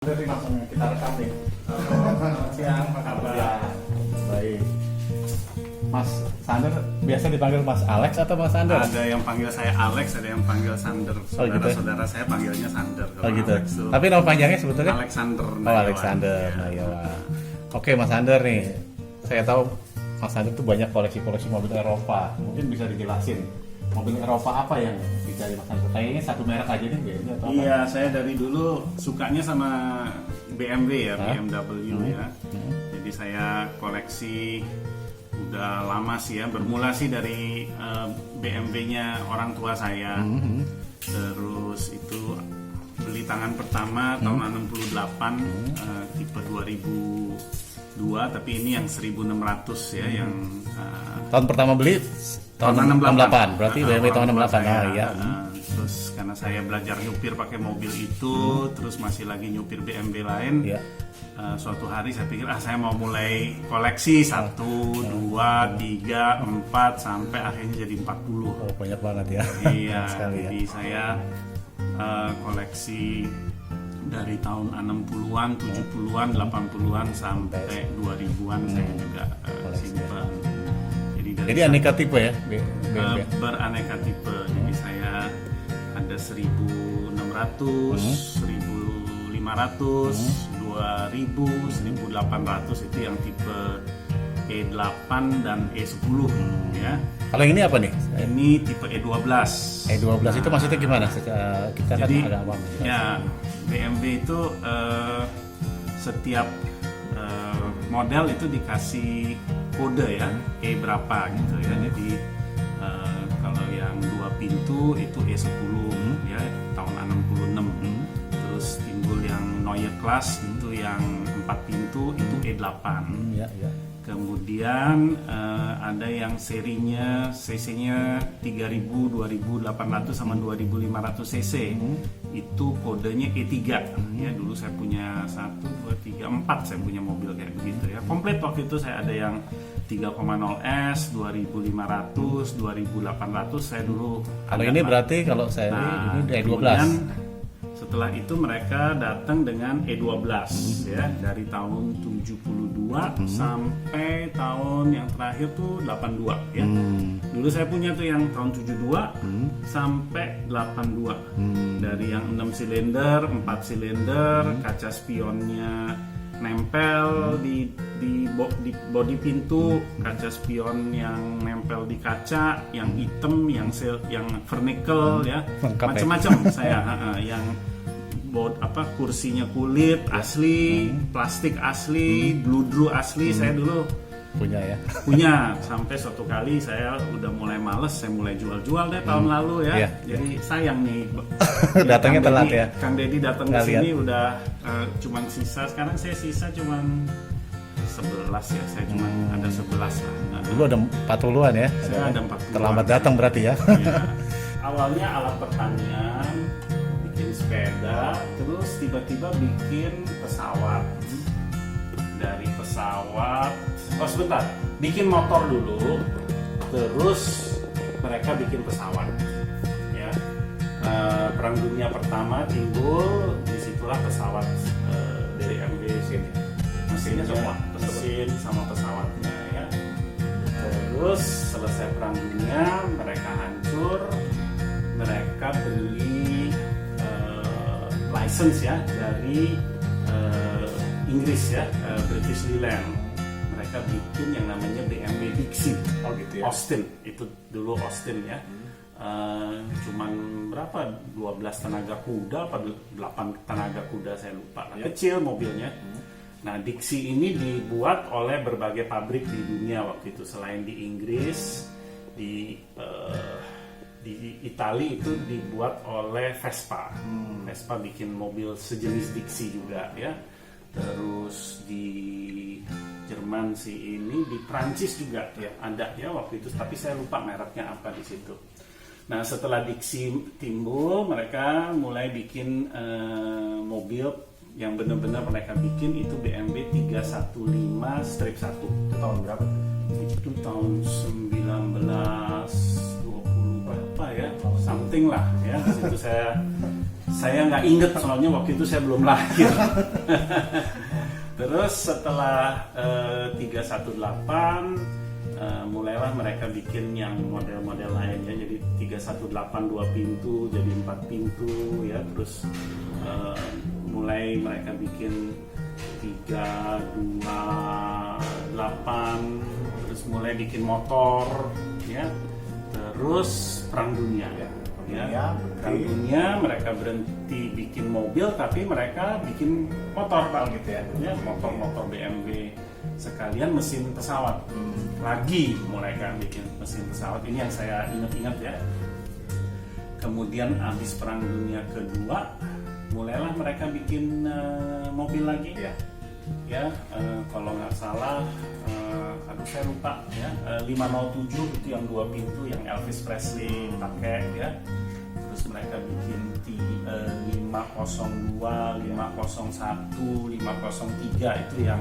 Jadi langsung kita rekam nih. Selamat siang, apa kabar? Ya, baik. Mas Sander biasa dipanggil Mas Alex atau Mas Sander? Ada yang panggil saya Alex, ada yang panggil Sander. Saudara-saudara saya panggilnya Sander. Oh gitu. Alex tuh Tapi nama panjangnya sebetulnya? Alexander. Oh, Alexander Nayawan. Oke, Mas Sander nih. Saya tahu Mas Sander tuh banyak koleksi-koleksi mobil Eropa. Mungkin bisa dijelasin mobil Eropa apa yang dicari Mas Sander? Kayaknya satu merek aja nih BMW atau apa? Iya, saya dari dulu sukanya sama BMW ya, BMW ya. Jadi saya koleksi udah lama sih ya, bermula sih dari BMW-nya orang tua saya. Terus itu beli tangan pertama tahun 68, tipe 2002, tapi ini yang 1600 ya, yang Tahun pertama beli tahun 68, berarti BMW tahun 68. saya, Oh iya. Terus karena saya belajar nyupir pakai mobil itu, terus masih lagi nyupir BMW lain. Iya. Suatu hari saya pikir saya mau mulai koleksi 1, 2, 3, 4 sampai akhirnya jadi 40. Oh, banyak banget ya. Iya, Sekali ya. jadi saya koleksi dari tahun 60-an, 70-an, 80-an sampai 2000-an saya juga simpan. Jadi aneka tipe ya, BMW. Beraneka tipe. Jadi saya ada 1600, 1500, 2000, 1800 itu yang tipe E8 dan E10 ya. Kalau yang ini apa nih? Ini tipe E12. E12 itu maksudnya gimana? Kita kan Jadi ada awam. ya, BMW itu setiap model itu dikasih kode ya, E berapa gitu ya. Jadi kalau yang 2 pintu itu E10 ya, tahun 66. Terus timbul yang Neue Class itu yang 4 pintu itu E8. Ya, ya. Kemudian ada yang serinya cc-nya 3000, 2800 sama 2500 cc. Itu kodenya E3. Ya, dulu saya punya 1 2 3 4 saya punya mobil kayak begitu ya. Komplit waktu itu saya ada yang 3,0S, 2500, 2800 saya dulu. Kalau ini berarti kalau saya ini E12. Kemudian setelah itu mereka datang dengan E12 ya, dari tahun 72 sampai tahun yang terakhir tuh 82 ya. Dulu saya punya tuh yang tahun 72 sampai 82. Dari yang 6 silinder, 4 silinder, kaca spionnya nempel di bodi pintu, kaca spion yang nempel di kaca, yang hitam, yang vernikel ya, macam-macam saya yang kursinya kulit asli, plastik asli, bludru asli. Saya dulu punya sampai suatu kali saya udah mulai males, saya mulai jual deh tahun lalu ya. Jadi sayang nih datangnya telat ya. Kang Deddy datang ke sini udah cuman sisa, sekarang saya sisa cuman 11 ya, saya cuman ada 11 lah. Dulu ada 40-an ya. Saya ada 40. Terlambat datang berarti ya. Ya. Awalnya alat pertanian, bikin sepeda, terus tiba-tiba bikin pesawat. Dari pesawat, sebentar, bikin motor dulu, terus mereka bikin pesawat. Ya, Perang Dunia Pertama timbul, disitulah pesawat dari MB sini, mesinnya semua, mesin sama pesawatnya ya. Terus selesai Perang Dunia, mereka hancur, mereka beli license ya dari Inggris ya, British Leyland. Mereka bikin yang namanya BMW Dixie. Oh gitu ya. Austin, itu dulu Austin ya. Cuman berapa? 12 tenaga kuda apa 8 tenaga kuda saya lupa. Kecil mobilnya. Nah, Dixie ini dibuat oleh berbagai pabrik di dunia waktu itu, selain di Inggris, di Italia itu dibuat oleh Vespa. Vespa bikin mobil sejenis Dixie juga ya. Terus di Jerman sih ini, di Prancis juga ya ada ya waktu itu, tapi saya lupa mereknya apa di situ. Nah, setelah Dixie timbul, mereka mulai bikin mobil yang benar-benar mereka bikin itu BMW 315-1. Itu tahun berapa? Itu tahun 1920 berapa ya? Something lah ya. Di situ saya Saya nggak inget soalnya waktu itu saya belum lahir. Terus setelah 318 mulailah mereka bikin yang model-model lainnya, jadi 318 2 pintu jadi 4 pintu ya. Terus mulai mereka bikin 328, terus mulai bikin motor ya. Terus perang dunia ya. Perang dunia mereka berhenti bikin mobil tapi mereka bikin motor Pak gitu ya, motor BMW, sekalian mesin pesawat. Lagi mulai kan bikin mesin pesawat, ini yang saya ingat-ingat ya. Kemudian habis perang dunia kedua mulailah mereka bikin mobil lagi ya. Kalau nggak salah aduh saya lupa ya, 507 itu yang 2 pintu yang Elvis Presley pakai ya. Terus mereka bikin 502, 501, 503 itu yang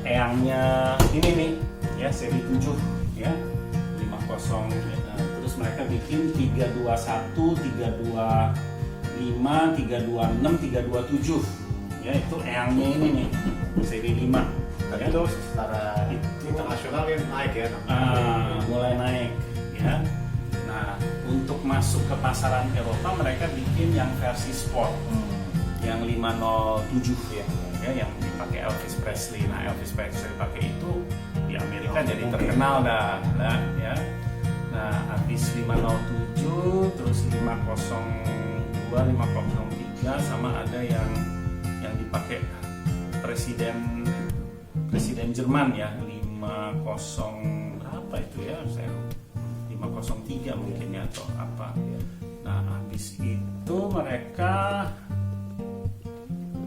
eyangnya ini nih ya, seri 7 ya, 50 ya. Terus mereka bikin 321, 325, 326, 327 ya, itu eyangnya ini nih seri 5 dan ya. itu secara internasional ya naik ya, mulai naik ya. Nah, untuk masuk ke pasaran Eropa mereka bikin yang versi sport, yang 507 ya, yang dipakai Elvis Presley. Nah, Elvis Presley pakai itu di Amerika jadi terkenal dah ya. Nah, habis 507 terus 502, 503 sama ada yang dipakai presiden Jerman ya, 50 berapa itu ya, saya 503 mungkin ya atau apa. Nah, habis itu mereka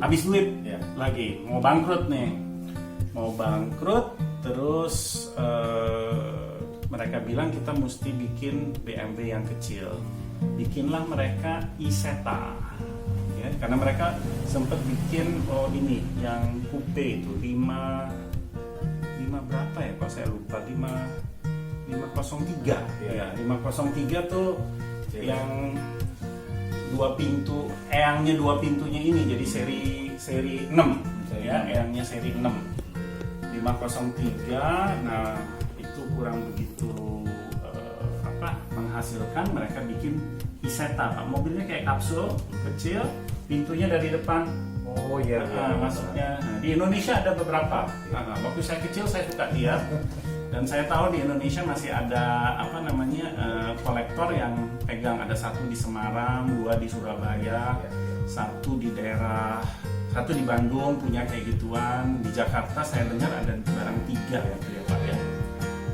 habis duit lagi, mau bangkrut nih, terus mereka bilang kita mesti bikin BMW yang kecil. Bikinlah mereka Isetta ya, karena mereka sempat bikin ini yang coupe itu 5 berapa ya, kalau saya lupa, 503 ya, 503 tuh yang 2 pintu, eyangnya 2 pintunya ini jadi seri 6 ya, eyangnya seri 6 503. Nah, itu kurang begitu menghasilkan, mereka bikin Isetta Pak, mobilnya kayak kapsul kecil, pintunya dari depan. Oh iya, masuknya. Nah, di Indonesia ada beberapa. Waktu saya kecil saya suka lihat, dan saya tahu di Indonesia masih ada kolektor yang pegang. Ada 1 di Semarang, 2 di Surabaya, 1 di Bandung punya kayak gituan. Di Jakarta saya dengar ada barang 3 ya Pak ya.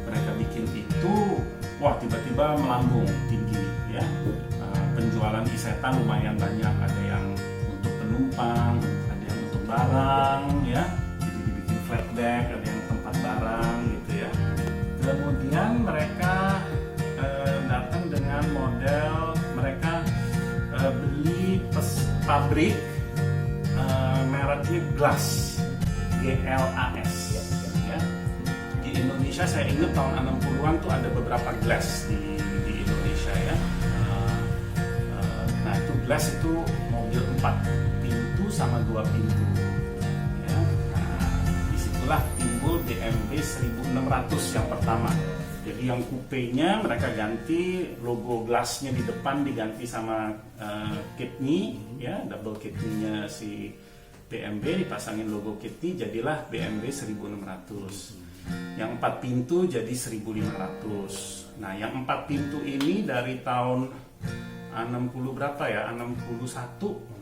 Mereka bikin itu, wah tiba-tiba melambung tinggi ya. Penjualan Isetta lumayan banyak, ada yang untuk penumpang, ada yang untuk barang ya, jadi dibikin flat deck, ada yang tempat barang gitu ya. Kemudian mereka datang dengan model, mereka beli pabrik mereknya Glass, GLAS ya. Di Indonesia saya ingat tahun 60-an tuh ada beberapa Glass di Indonesia ya. Nah, itu Glass itu mobil 4 pintu sama 2 pintu ya. Nah, disitulah timbul BMW 1600 yang pertama. Jadi yang coupe-nya mereka ganti logo Glass-nya di depan, diganti sama kidney ya, double kidney-nya si BMW, dipasangin logo kidney, jadilah BMW 1600. Yang 4 pintu jadi 1500. Nah, yang 4 pintu ini dari tahun 60 berapa ya, 61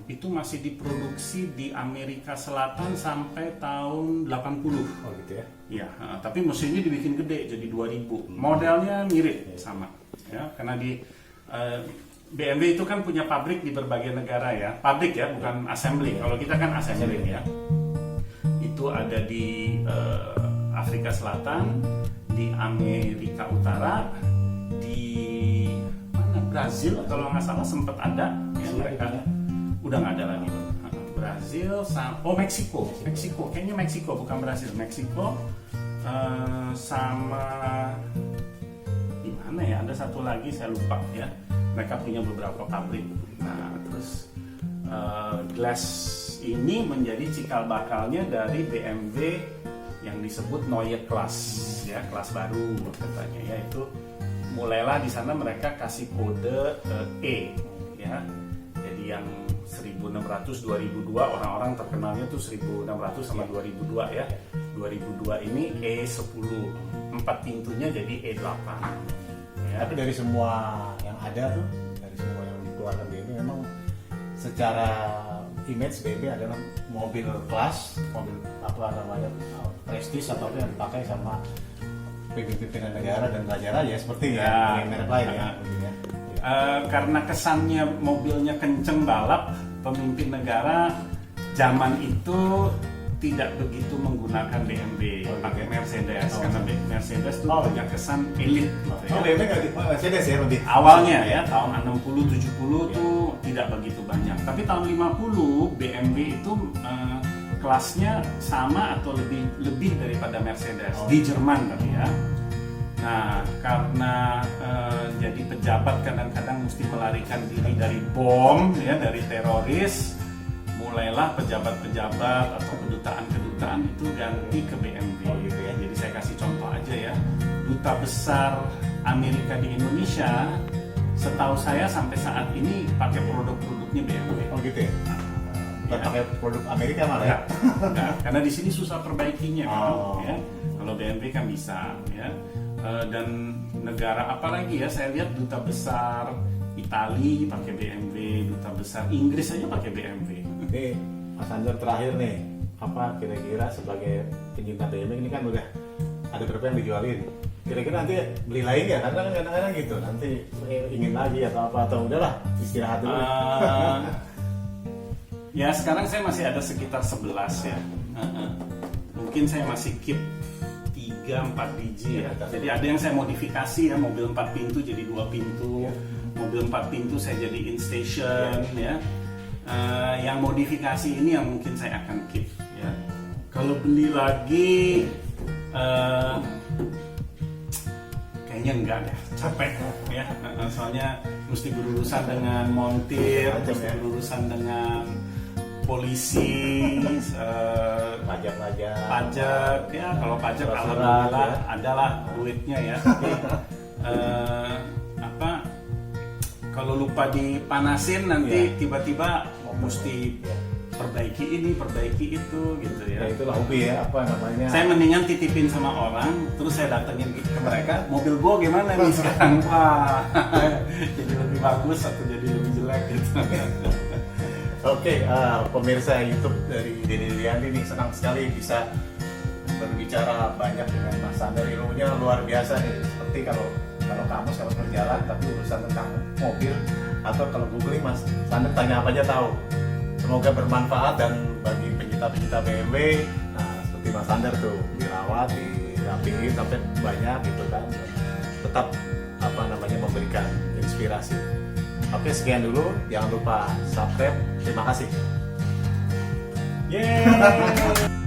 itu masih diproduksi di Amerika Selatan sampai tahun 80. Oh gitu ya. Ya, tapi mesinnya dibikin gede jadi 2000. Modelnya mirip sama ya, karena di BMW itu kan punya pabrik di berbagai negara ya. Pabrik ya, bukan assembly. Kalau kita kan assembly ya. Itu ada di Afrika Selatan, di Amerika Utara, di Brazil kalau nggak salah sempat ada ya, mereka udah nggak ada lagi. Brazil Meksiko kayaknya Meksiko bukan Brazil, Meksiko sama di mana ya, ada satu lagi saya lupa ya, mereka punya beberapa pabrik. Nah, terus glass ini menjadi cikal bakalnya dari BMW yang disebut Neue Klasse, ya, kelas baru katanya, yaitu mulailah di sana mereka kasih kode E, ya. Jadi yang 1600 2002 orang-orang terkenalnya tuh 1600 sama 2002 ya. 2002 ini E10, 4 pintunya jadi E8. Ya. Tapi dari semua yang ada tuh, dari semua yang dikeluarkan BMW memang secara image BMW adalah mobil kelas, mobil apa namanya prestis atau yang dipakai sama pimpinan negara dan raja-raja seperti ya merek lain ya. Karena kesannya mobilnya kenceng balap, pemimpin negara zaman itu tidak begitu menggunakan BMW, pakai Mercedes karena Mercedes itu punya kesan elit gitu ya. BMW nggak di Mercedes ya lebih. Awalnya ya tahun 60 70 tuh tidak begitu banyak. Tapi tahun 50 BMW itu kelasnya sama atau lebih daripada Mercedes di Jerman tapi ya. Nah, karena jadi pejabat kadang-kadang mesti melarikan diri dari bom ya, dari teroris, mulailah pejabat-pejabat atau kedutaan-kedutaan itu ganti ke BMW gitu ya. Jadi saya kasih contoh aja ya. Duta besar Amerika di Indonesia setahu saya sampai saat ini pakai produk-produknya BMW. Oh gitu ya. Pakai produk Amerika malah ya. Enggak, karena di sini susah perbaikinya kan, ya. Kalau BMW kan bisa ya. Dan negara apa lagi ya? Saya lihat duta besar Italia pakai BMW, duta besar Inggris aja pakai BMW. Nih, Mas Anjar terakhir nih, apa kira-kira sebagai pencinta BMW ini kan udah ada berapa yang dijualin? Kira-kira nanti beli lagi ya? Karena kan kadang-kadang gitu, nanti ingin lagi atau apa atau udahlah istirahat dulu. Ya sekarang saya masih ada sekitar 11 ya. Mungkin saya masih keep 3-4 biji ya. Jadi ada yang saya modifikasi ya, mobil 4 pintu jadi 2 pintu. Mobil 4 pintu saya jadiin station ya. Yang modifikasi ini yang mungkin saya akan keep ya. Kalau beli lagi kayaknya enggak deh, capek ya. Soalnya mesti berurusan dengan montir, mesti berurusan dengan polisi, pajak ya. Kalau pajak alhamdulillah adalah duitnya ya. Tapi, kalau lupa dipanasin nanti tiba-tiba mesti perbaiki ini, perbaiki itu gitu ya. Itulah hobi ya, apa namanya. Saya mendingan titipin sama orang, terus saya datengin ke mereka, mobil gua gimana nih sekarang? Wah, jadi lebih bagus atau jadi lebih jelek gitu. Oke, pemirsa YouTube dari Denny Riandi nih senang sekali bisa berbicara banyak dengan Mas Sander. Ilmunya luar biasa nih. Seperti kalau kamu kalau berjalan tapi urusan tentang mobil atau kalau googling Mas Sander tanya apa aja tahu. Semoga bermanfaat dan bagi pencinta-pencinta BMW, nah seperti Mas Sander tuh dirawat, dirapiin sampai banyak gitu kan. Tetap memberikan inspirasi. Oke, sekian dulu. Jangan lupa subscribe. Terima kasih. Yeay.